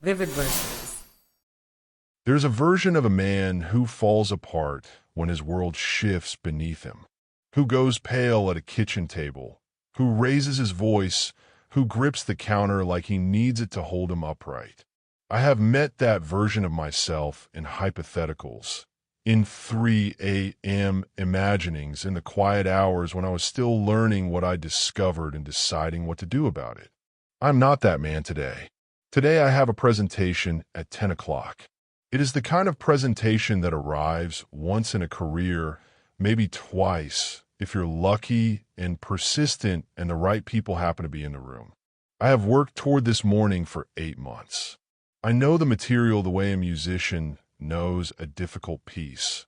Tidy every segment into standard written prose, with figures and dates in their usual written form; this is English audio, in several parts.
Vivid verses. There's a version of a man who falls apart when his world shifts beneath him, who goes pale at a kitchen table, who raises his voice, who grips the counter like he needs it to hold him upright. I have met that version of myself in hypotheticals, in 3 a.m. imaginings in the quiet hours when I was still learning what I discovered and deciding what to do about it. I'm not that man today. Today I have a presentation at 10 o'clock. It is the kind of presentation that arrives once in a career, maybe twice, if you're lucky and persistent and the right people happen to be in the room. I have worked toward this morning for 8 months. I know the material the way a musician knows a difficult piece.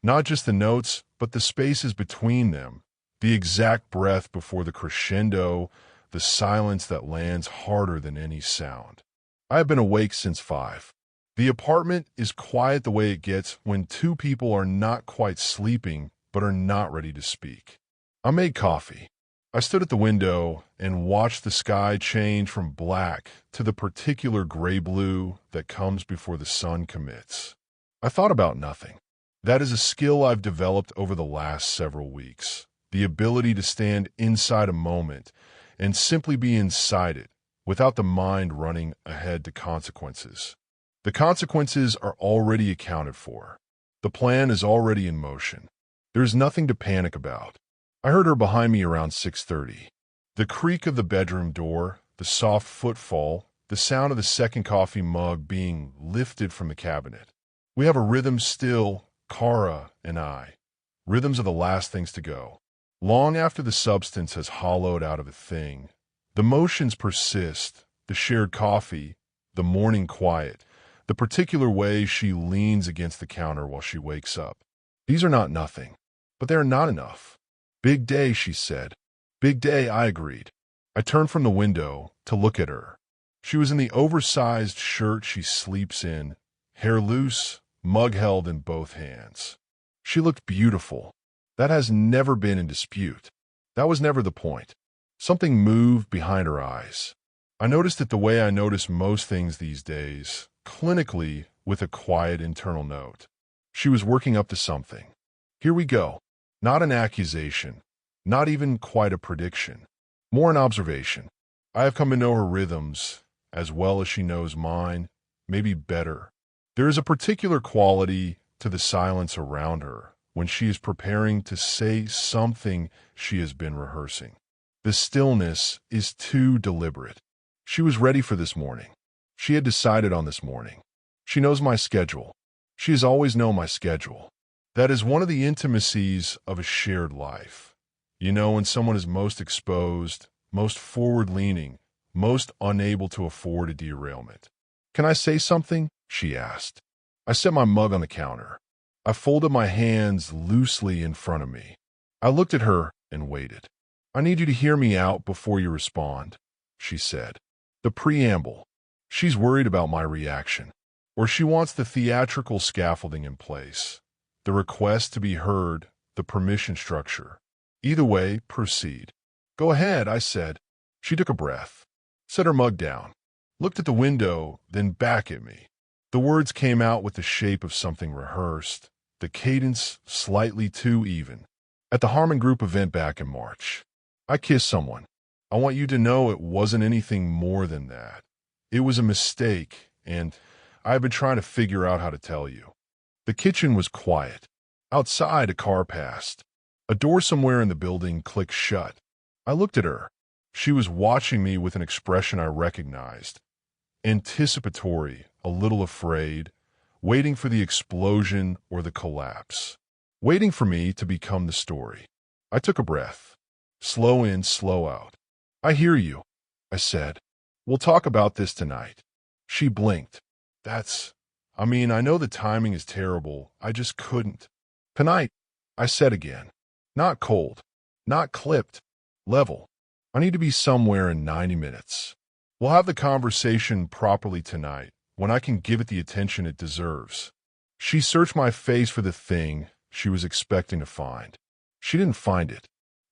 Not just the notes, but the spaces between them, the exact breath before the crescendo, the silence that lands harder than any sound. I have been awake since 5. The apartment is quiet the way it gets when two people are not quite sleeping but are not ready to speak. I made coffee. I stood at the window and watched the sky change from black to the particular gray-blue that comes before the sun commits. I thought about nothing. That is a skill I've developed over the last several weeks, the ability to stand inside a moment and simply be inside it without the mind running ahead to consequences. The consequences are already accounted for. The plan is already in motion. There is nothing to panic about. I heard her behind me around 6:30. The creak of the bedroom door, the soft footfall, the sound of the second coffee mug being lifted from the cabinet. We have a rhythm still, Kara and I. Rhythms are the last things to go. Long after the substance has hollowed out of a thing, the motions persist, the shared coffee, the morning quiet, the particular way she leans against the counter while she wakes up. These are not nothing, but they are not enough. Big day, she said. Big day, I agreed. I turned from the window to look at her. She was in the oversized shirt she sleeps in, hair loose, mug held in both hands. She looked beautiful. That has never been in dispute. That was never the point. Something moved behind her eyes. I noticed it the way I notice most things these days, clinically, with a quiet internal note. She was working up to something. Here we go. Not an accusation, not even quite a prediction, more an observation. I have come to know her rhythms as well as she knows mine, maybe better. There is a particular quality to the silence around her when she is preparing to say something she has been rehearsing. The stillness is too deliberate. She was ready for this morning. She had decided on this morning. She knows my schedule. She has always known my schedule. That is one of the intimacies of a shared life. You know when someone is most exposed, most forward-leaning, most unable to afford a derailment. Can I say something? She asked. I set my mug on the counter. I folded my hands loosely in front of me. I looked at her and waited. I need you to hear me out before you respond, she said. The preamble. She's worried about my reaction, or she wants the theatrical scaffolding in place. The request to be heard, the permission structure. Either way, proceed. Go ahead, I said. She took a breath, set her mug down, looked at the window, then back at me. The words came out with the shape of something rehearsed, the cadence slightly too even. At the Harmon Group event back in March, I kissed someone. I want you to know it wasn't anything more than that. It was a mistake, and I've been trying to figure out how to tell you. The kitchen was quiet. Outside, a car passed. A door somewhere in the building clicked shut. I looked at her. She was watching me with an expression I recognized. Anticipatory, a little afraid, waiting for the explosion or the collapse. Waiting for me to become the story. I took a breath. Slow in, slow out. I hear you, I said. We'll talk about this tonight. She blinked. I know the timing is terrible. I just couldn't. Tonight, I said again. Not cold. Not clipped. Level. I need to be somewhere in 90 minutes. We'll have the conversation properly tonight, when I can give it the attention it deserves. She searched my face for the thing she was expecting to find. She didn't find it.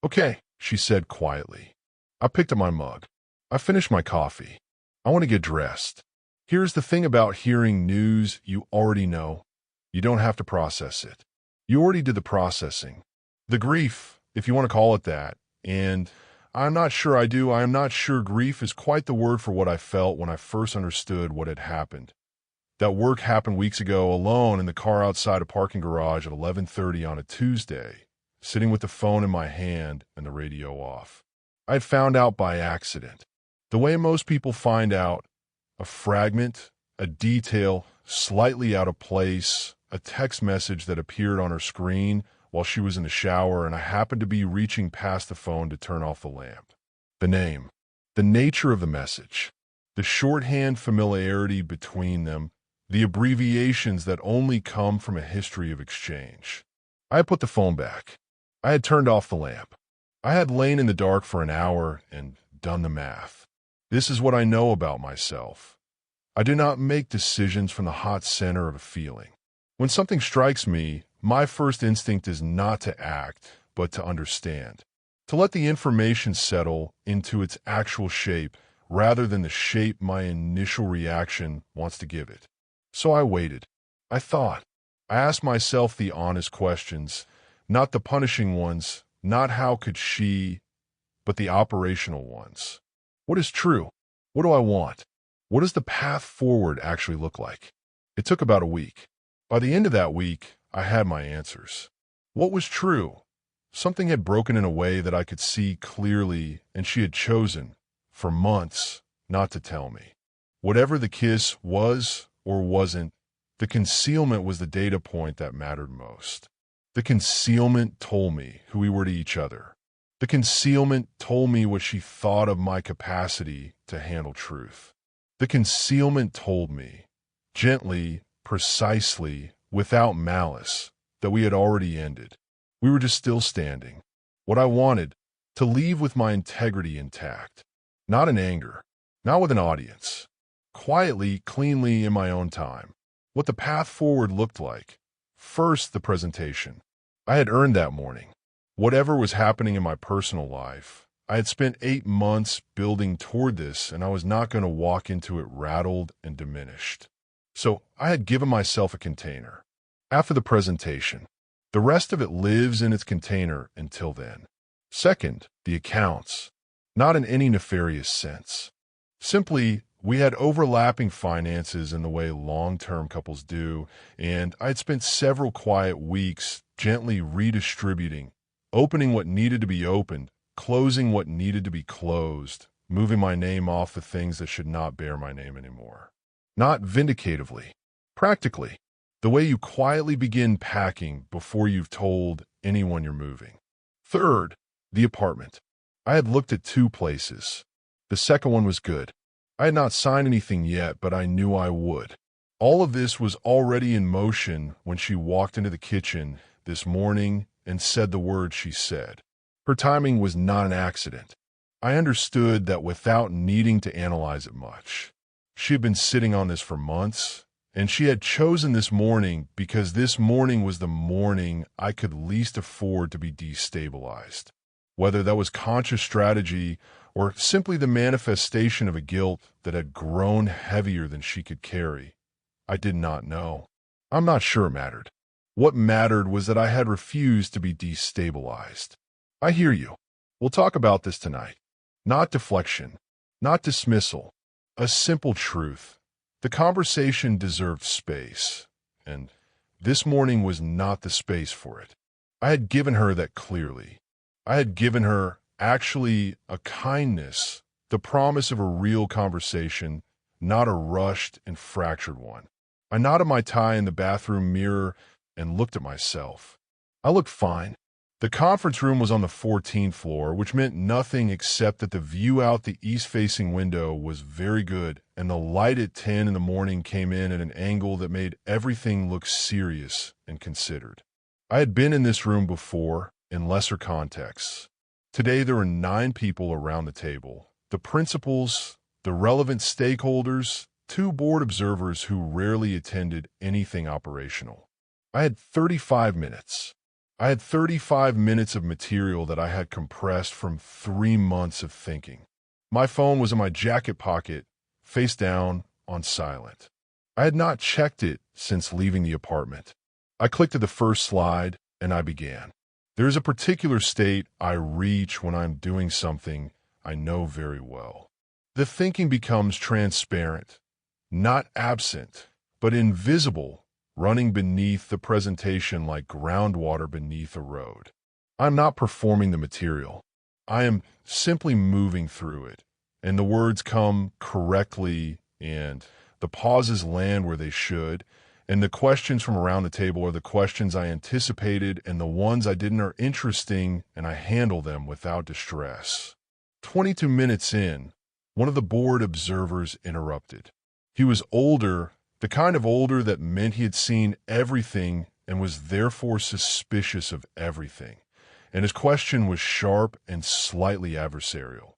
Okay, she said quietly. I picked up my mug. I finished my coffee. I want to get dressed. Here's the thing about hearing news you already know. You don't have to process it. You already did the processing. The grief, if you want to call it that. And I'm not sure I do. I am not sure grief is quite the word for what I felt when I first understood what had happened. That work happened weeks ago alone in the car outside a parking garage at 11:30 on a Tuesday, sitting with the phone in my hand and the radio off. I had found out by accident. The way most people find out, a fragment, a detail, slightly out of place, a text message that appeared on her screen while she was in the shower, and I happened to be reaching past the phone to turn off the lamp. The name, the nature of the message, the shorthand familiarity between them, the abbreviations that only come from a history of exchange. I had put the phone back. I had turned off the lamp. I had lain in the dark for an hour and done the math. This is what I know about myself. I do not make decisions from the hot center of a feeling. When something strikes me, my first instinct is not to act, but to understand. To let the information settle into its actual shape rather than the shape my initial reaction wants to give it. So I waited. I thought. I asked myself the honest questions, not the punishing ones, not how could she, but the operational ones. What is true? What do I want? What does the path forward actually look like? It took about a week. By the end of that week, I had my answers. What was true? Something had broken in a way that I could see clearly, and she had chosen, for months, not to tell me. Whatever the kiss was or wasn't, the concealment was the data point that mattered most. The concealment told me who we were to each other. The concealment told me what she thought of my capacity to handle truth. The concealment told me, gently, precisely, without malice, that we had already ended. We were just still standing. What I wanted, to leave with my integrity intact. Not in anger, not with an audience. Quietly, cleanly, in my own time. What the path forward looked like. First, the presentation. I had earned that morning. Whatever was happening in my personal life, I had spent 8 months building toward this, and I was not going to walk into it rattled and diminished. So I had given myself a container. After the presentation, the rest of it lives in its container until then. Second, the accounts. Not in any nefarious sense. Simply, we had overlapping finances in the way long-term couples do, and I'd spent several quiet weeks gently redistributing, opening what needed to be opened, closing what needed to be closed, moving my name off the things that should not bear my name anymore. Not vindicatively, practically, the way you quietly begin packing before you've told anyone you're moving. Third, the apartment. I had looked at 2 places. The second one was good. I had not signed anything yet, but I knew I would. All of this was already in motion when she walked into the kitchen this morning and said the words she said. Her timing was not an accident. I understood that without needing to analyze it much. She had been sitting on this for months, and she had chosen this morning because this morning was the morning I could least afford to be destabilized. Whether that was conscious strategy or simply the manifestation of a guilt that had grown heavier than she could carry, I did not know. I'm not sure it mattered. What mattered was that I had refused to be destabilized. I hear you. We'll talk about this tonight. Not deflection, not dismissal, a simple truth. The conversation deserved space, and this morning was not the space for it. I had given her that clearly. I had given her, actually, a kindness, the promise of a real conversation, not a rushed and fractured one. I knotted my tie in the bathroom mirror and looked at myself. I looked fine. The conference room was on the 14th floor, which meant nothing except that the view out the east-facing window was very good, and the light at 10 in the morning came in at an angle that made everything look serious and considered. I had been in this room before, in lesser contexts. Today there were 9 people around the table. The principals, the relevant stakeholders, 2 board observers who rarely attended anything operational. I had 35 minutes. I had 35 minutes of material that I had compressed from 3 months of thinking. My phone was in my jacket pocket, face down, on silent. I had not checked it since leaving the apartment. I clicked to the first slide, and I began. There is a particular state I reach when I'm doing something I know very well. The thinking becomes transparent, not absent, but invisible, running beneath the presentation like groundwater beneath a road. I'm not performing the material. I am simply moving through it, and the words come correctly, and the pauses land where they should, and the questions from around the table are the questions I anticipated, and the ones I didn't are interesting, and I handle them without distress. 22 minutes in, one of the board observers interrupted. He was older, the kind of older that meant he had seen everything and was therefore suspicious of everything. And his question was sharp and slightly adversarial,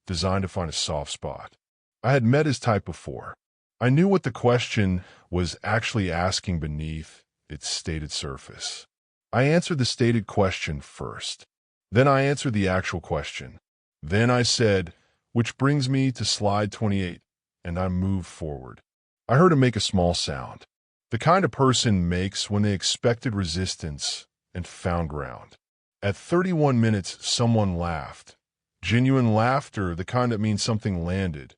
designed to find a soft spot. I had met his type before. I knew what the question was actually asking beneath its stated surface. I answered the stated question first. Then I answered the actual question. Then I said, which brings me to slide 28, and I moved forward. I heard him make a small sound, the kind a person makes when they expected resistance and found ground. At 31 minutes, someone laughed. Genuine laughter, the kind that means something landed,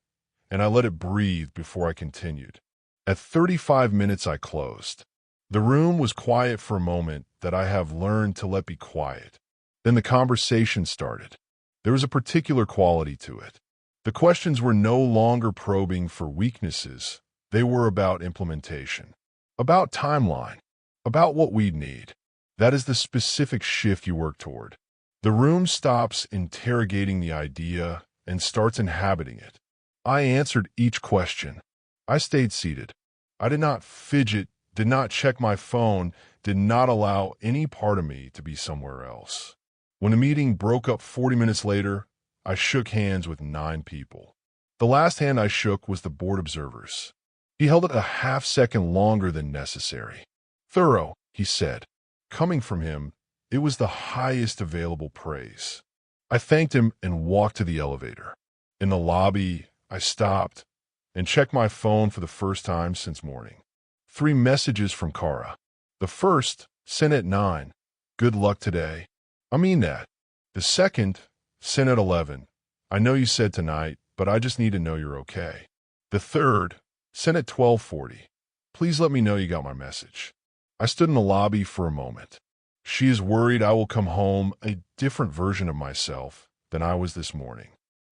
and I let it breathe before I continued. At 35 minutes, I closed. The room was quiet for a moment that I have learned to let be quiet. Then the conversation started. There was a particular quality to it. The questions were no longer probing for weaknesses. They were about implementation, about timeline, about what we'd need. That is the specific shift you work toward. The room stops interrogating the idea and starts inhabiting it. I answered each question. I stayed seated. I did not fidget, did not check my phone, did not allow any part of me to be somewhere else. When the meeting broke up 40 minutes later, I shook hands with 9 people. The last hand I shook was the board observer's. He held it a half-second longer than necessary. Thorough, he said. Coming from him, it was the highest available praise. I thanked him and walked to the elevator. In the lobby, I stopped and checked my phone for the first time since morning. 3 messages from Kara. The first, sent at 9. Good luck today. I mean that. The second, sent at 11. I know you said tonight, but I just need to know you're okay. The third, sent at 12:40. Please let me know you got my message. I stood in the lobby for a moment. She is worried I will come home a different version of myself than I was this morning.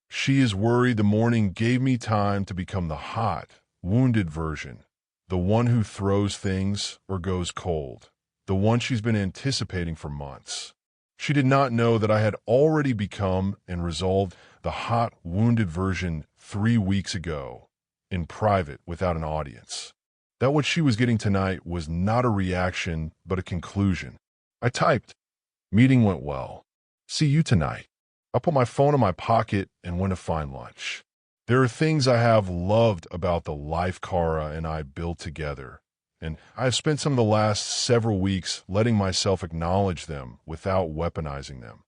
She is worried the morning gave me time to become the hot, wounded version, the one who throws things or goes cold, the one she's been anticipating for months. She did not know that I had already become and resolved the hot, wounded version 3 weeks ago, in private without an audience. That what she was getting tonight was not a reaction, but a conclusion. I typed, meeting went well. See you tonight. I put my phone in my pocket and went to find lunch. There are things I have loved about the life Kara and I built together, and I have spent some of the last several weeks letting myself acknowledge them without weaponizing them,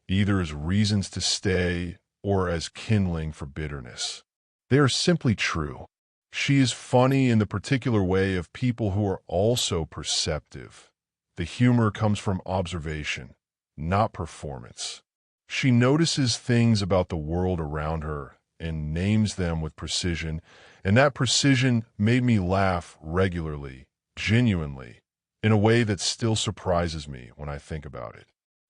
either as reasons to stay or as kindling for bitterness. They are simply true. She is funny in the particular way of people who are also perceptive. The humor comes from observation, not performance. She notices things about the world around her and names them with precision, and that precision made me laugh regularly, genuinely, in a way that still surprises me when I think about it.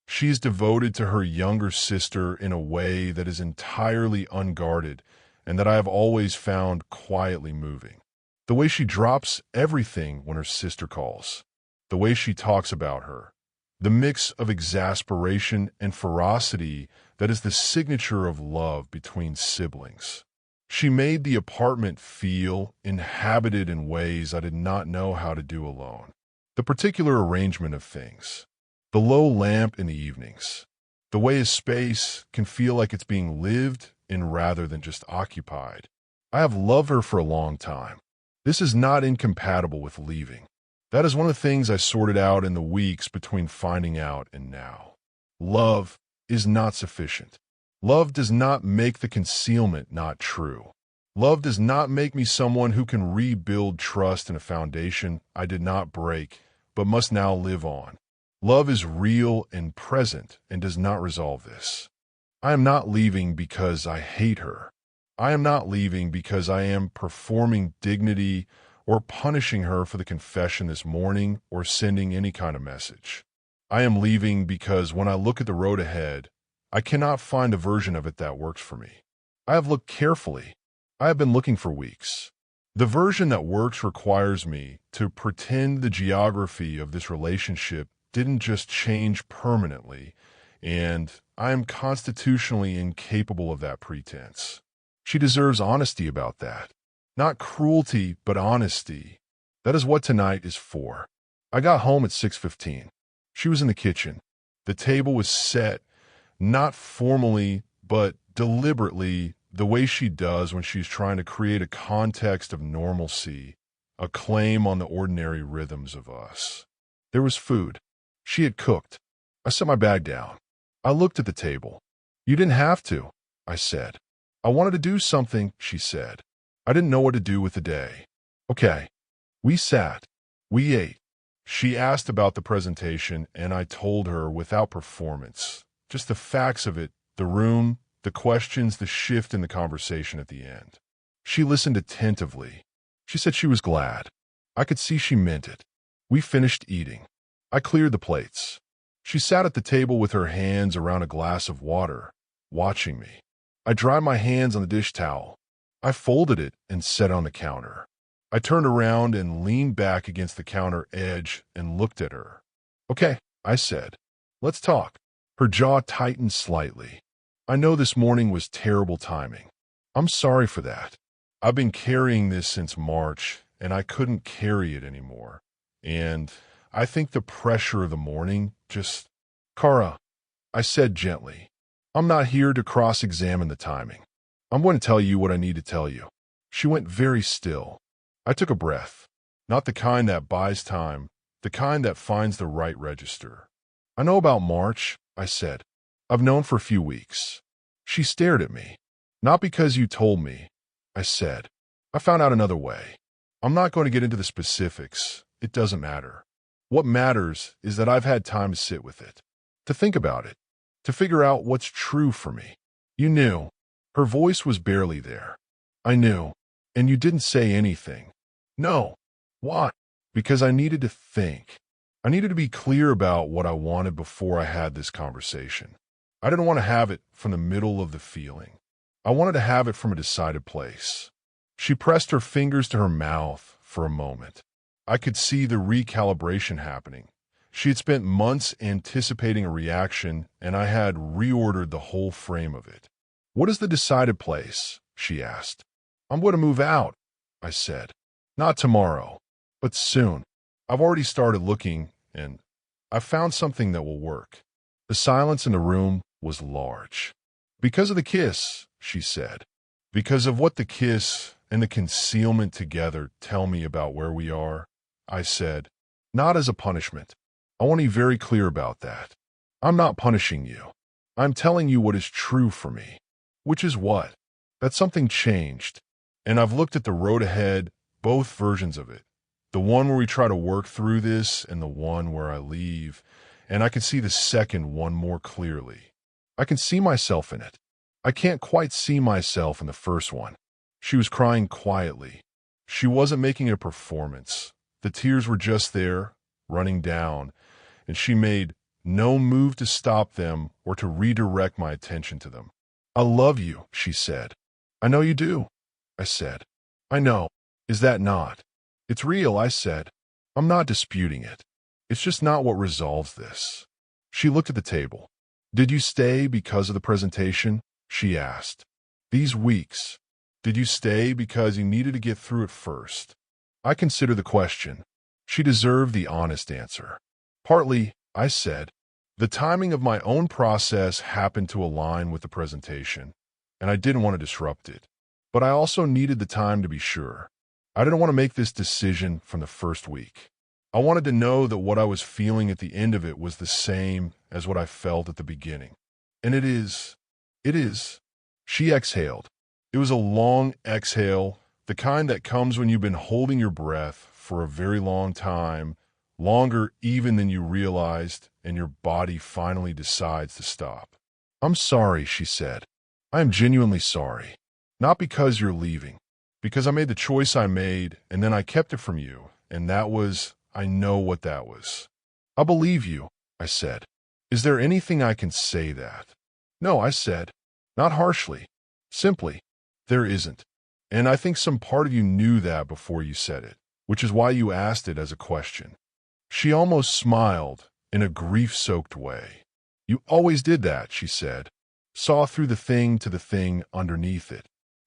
She is devoted to her younger sister in a way that is entirely unguarded and that I have always found quietly moving. The way she drops everything when her sister calls, the way she talks about her, the mix of exasperation and ferocity that is the signature of love between siblings. She made the apartment feel inhabited in ways I did not know how to do alone. The particular arrangement of things, the low lamp in the evenings, the way a space can feel like it's being lived in rather than just occupied. I have loved her for a long time. This is not incompatible with leaving. That is one of the things I sorted out in the weeks between finding out and now. Love is not sufficient. Love does not make the concealment not true. Love does not make me someone who can rebuild trust in a foundation I did not break, but must now live on. Love is real and present and does not resolve this. I am not leaving because I hate her. I am not leaving because I am performing dignity or punishing her for the confession this morning or sending any kind of message. I am leaving because when I look at the road ahead, I cannot find a version of it that works for me. I have looked carefully. I have been looking for weeks. The version that works requires me to pretend the geography of this relationship didn't just change permanently, and I am constitutionally incapable of that pretense. She deserves honesty about that. Not cruelty, but honesty. That is what tonight is for. I got home at 6:15. She was in the kitchen. The table was set, not formally, but deliberately, the way she does when she's trying to create a context of normalcy, a claim on the ordinary rhythms of us. There was food. She had cooked. I set my bag down. I looked at the table. You didn't have to, I said. I wanted to do something, she said. I didn't know what to do with the day. Okay. We sat. We ate. She asked about the presentation, and I told her without performance, just the facts of it, the room, the questions, the shift in the conversation at the end. She listened attentively. She said she was glad. I could see she meant it. We finished eating. I cleared the plates. She sat at the table with her hands around a glass of water, watching me. I dried my hands on the dish towel. I folded it and set it on the counter. I turned around and leaned back against the counter edge and looked at her. Okay, I said. Let's talk. Her jaw tightened slightly. I know this morning was terrible timing. I'm sorry for that. I've been carrying this since March, and I couldn't carry it anymore. And I think the pressure of the morning just... Kara, I said gently, I'm not here to cross-examine the timing. I'm going to tell you what I need to tell you. She went very still. I took a breath. Not the kind that buys time, the kind that finds the right register. I know about March, I said. I've known for a few weeks. She stared at me. Not because you told me, I said. I found out another way. I'm not going to get into the specifics. It doesn't matter. What matters is that I've had time to sit with it, to think about it, to figure out what's true for me. You knew. Her voice was barely there. I knew. And you didn't say anything. No. Why? Because I needed to think. I needed to be clear about what I wanted before I had this conversation. I didn't want to have it from the middle of the feeling. I wanted to have it from a decided place. She pressed her fingers to her mouth for a moment. I could see the recalibration happening. She had spent months anticipating a reaction, and I had reordered the whole frame of it. What is the decided place? She asked. I'm going to move out, I said. Not tomorrow, but soon. I've already started looking, and I've found something that will work. The silence in the room was large. Because of the kiss, she said. Because of what the kiss and the concealment together tell me about where we are, I said. Not as a punishment. I want to be very clear about that. I'm not punishing you. I'm telling you what is true for me. Which is what? That something changed. And I've looked at the road ahead, both versions of it. The one where we try to work through this and the one where I leave. And I can see the second one more clearly. I can see myself in it. I can't quite see myself in the first one. She was crying quietly. She wasn't making a performance. The tears were just there, running down, and she made no move to stop them or to redirect my attention to them. I love you, she said. I know you do, I said. I know. Is that not? It's real, I said. I'm not disputing it. It's just not what resolves this. She looked at the table. Did you stay because of the presentation? She asked. These weeks. Did you stay because you needed to get through it first? I consider the question. She deserved the honest answer. Partly, I said. The timing of my own process happened to align with the presentation, and I didn't want to disrupt it. But I also needed the time to be sure. I didn't want to make this decision from the first week. I wanted to know that what I was feeling at the end of it was the same as what I felt at the beginning. And it is. She exhaled. It was a long exhale, the kind that comes when you've been holding your breath for a very long time, longer even than you realized, and your body finally decides to stop. "I'm sorry," she said. "I am genuinely sorry. Not because you're leaving. Because I made the choice I made, and then I kept it from you, and I know what that was." "I believe you," I said. "Is there anything I can say that?" "No," I said. Not harshly. Simply, there isn't. And I think some part of you knew that before you said it, which is why you asked it as a question. She almost smiled in a grief-soaked way. "You always did that," she said. "Saw through the thing to the thing underneath it.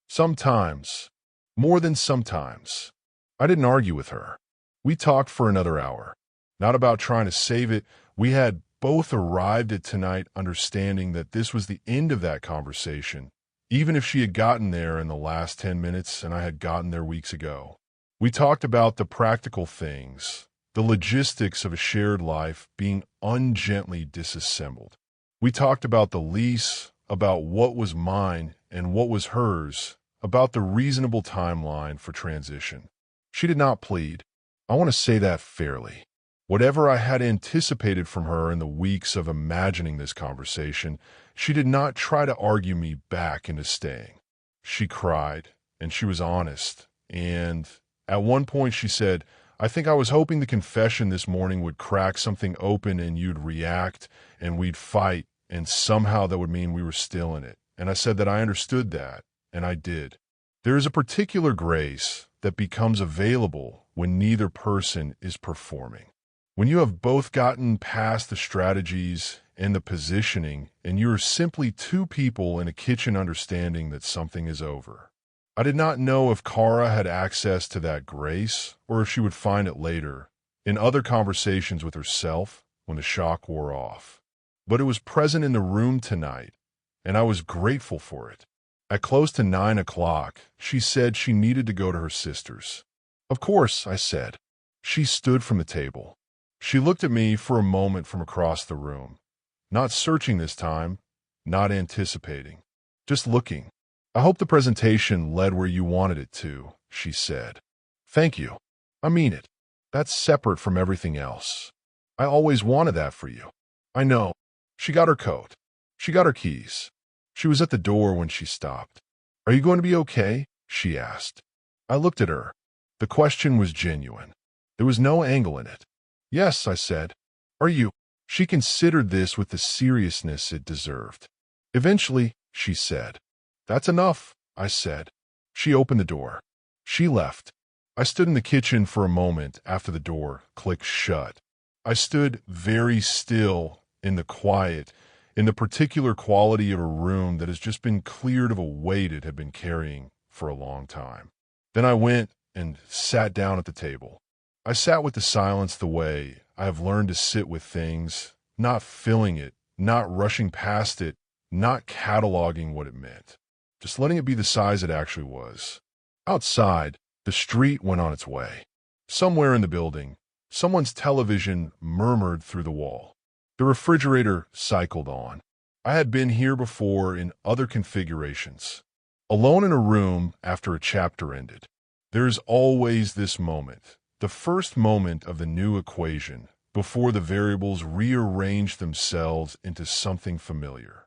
Sometimes. More than sometimes." I didn't argue with her. We talked for another hour. Not about trying to save it. We had both arrived at tonight understanding that this was the end of that conversation, even if she had gotten there in the last 10 minutes and I had gotten there weeks ago. We talked about the practical things, the logistics of a shared life being ungently disassembled. We talked about the lease, about what was mine and what was hers, about the reasonable timeline for transition. She did not plead. I want to say that fairly. Whatever I had anticipated from her in the weeks of imagining this conversation, she did not try to argue me back into staying. She cried, and she was honest, and at one point she said, "I think I was hoping the confession this morning would crack something open and you'd react, and we'd fight, and somehow that would mean we were still in it." And I said that I understood that, and I did. There is a particular grace that becomes available when neither person is performing. When you have both gotten past the strategies and the positioning, and you are simply two people in a kitchen understanding that something is over. I did not know if Kara had access to that grace, or if she would find it later, in other conversations with herself when the shock wore off. But it was present in the room tonight, and I was grateful for it. At close to 9 o'clock, she said she needed to go to her sister's. "Of course," I said. She stood from the table. She looked at me for a moment from across the room. Not searching this time, not anticipating. Just looking. "I hope the presentation led where you wanted it to," she said. "Thank you. I mean it. That's separate from everything else. I always wanted that for you." "I know." She got her coat. She got her keys. She was at the door when she stopped. "Are you going to be okay?" she asked. I looked at her. The question was genuine. There was no angle in it. "Yes," I said. "Are you?" She considered this with the seriousness it deserved. "Eventually," she said. "That's enough," I said. She opened the door. She left. I stood in the kitchen for a moment after the door clicked shut. I stood very still in the quiet, in the particular quality of a room that has just been cleared of a weight it had been carrying for a long time. Then I went and sat down at the table. I sat with the silence the way I have learned to sit with things, not filling it, not rushing past it, not cataloging what it meant, just letting it be the size it actually was. Outside, the street went on its way. Somewhere in the building, someone's television murmured through the wall. The refrigerator cycled on. I had been here before in other configurations. Alone in a room after a chapter ended. There is always this moment, the first moment of the new equation, before the variables rearrange themselves into something familiar.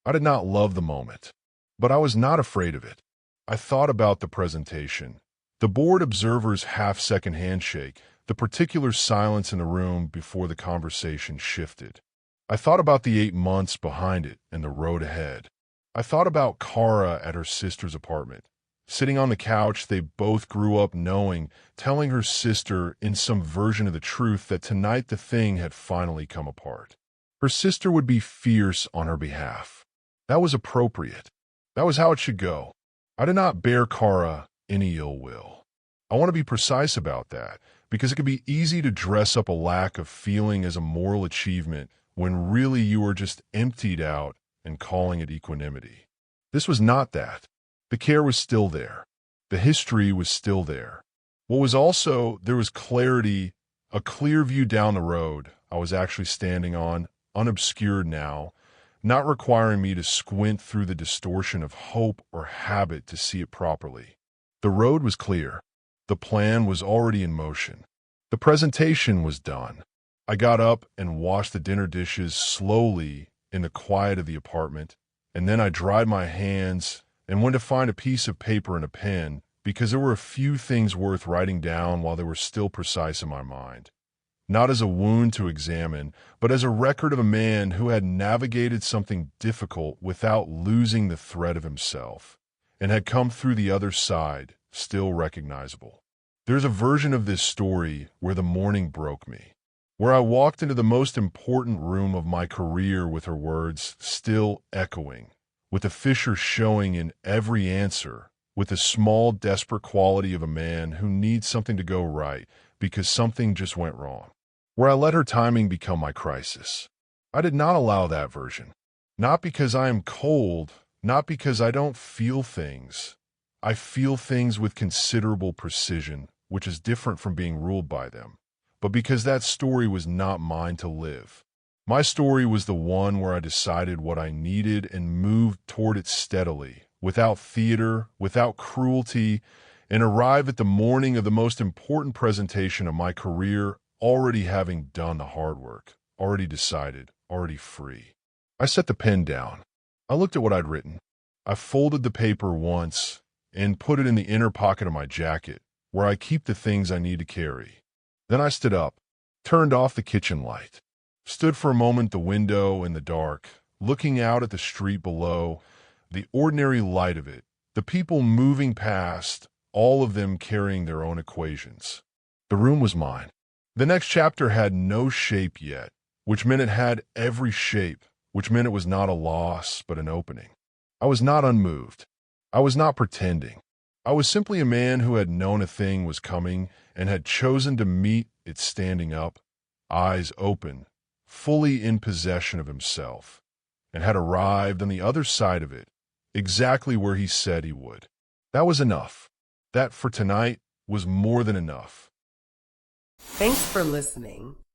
I did not love the moment, but I was not afraid of it. I thought about the presentation, the board observer's half-second handshake, the particular silence in the room before the conversation shifted. I thought about the 8 months behind it and the road ahead. I thought about Kara at her sister's apartment. Sitting on the couch they both grew up knowing, telling her sister in some version of the truth that tonight the thing had finally come apart. Her sister would be fierce on her behalf. That was appropriate. That was how it should go. I did not bear Kara any ill will. I want to be precise about that, because it can be easy to dress up a lack of feeling as a moral achievement when really you are just emptied out and calling it equanimity. This was not that. The care was still there. The history was still there. What was also, there was clarity, a clear view down the road I was actually standing on, unobscured now, not requiring me to squint through the distortion of hope or habit to see it properly. The road was clear. The plan was already in motion. The presentation was done. I got up and washed the dinner dishes slowly in the quiet of the apartment, and then I dried my hands and went to find a piece of paper and a pen because there were a few things worth writing down while they were still precise in my mind. Not as a wound to examine, but as a record of a man who had navigated something difficult without losing the thread of himself, and had come through the other side, still recognizable. There's a version of this story where the morning broke me, where I walked into the most important room of my career with her words still echoing, with the fissure showing in every answer, with the small, desperate quality of a man who needs something to go right because something just went wrong, where I let her timing become my crisis. I did not allow that version. Not because I am cold, not because I don't feel things. I feel things with considerable precision, which is different from being ruled by them, but because that story was not mine to live. My story was the one where I decided what I needed and moved toward it steadily, without theater, without cruelty, and arrive at the morning of the most important presentation of my career already having done the hard work, already decided, already free. I set the pen down. I looked at what I'd written. I folded the paper once and put it in the inner pocket of my jacket, where I keep the things I need to carry. Then I stood up, turned off the kitchen light, stood for a moment at the window in the dark, looking out at the street below, the ordinary light of it, the people moving past, all of them carrying their own equations. The room was mine. The next chapter had no shape yet, which meant it had every shape, which meant it was not a loss, but an opening. I was not unmoved. I was not pretending. I was simply a man who had known a thing was coming and had chosen to meet it standing up, eyes open, fully in possession of himself, and had arrived on the other side of it, exactly where he said he would. That was enough. That, for tonight, was more than enough. Thanks for listening.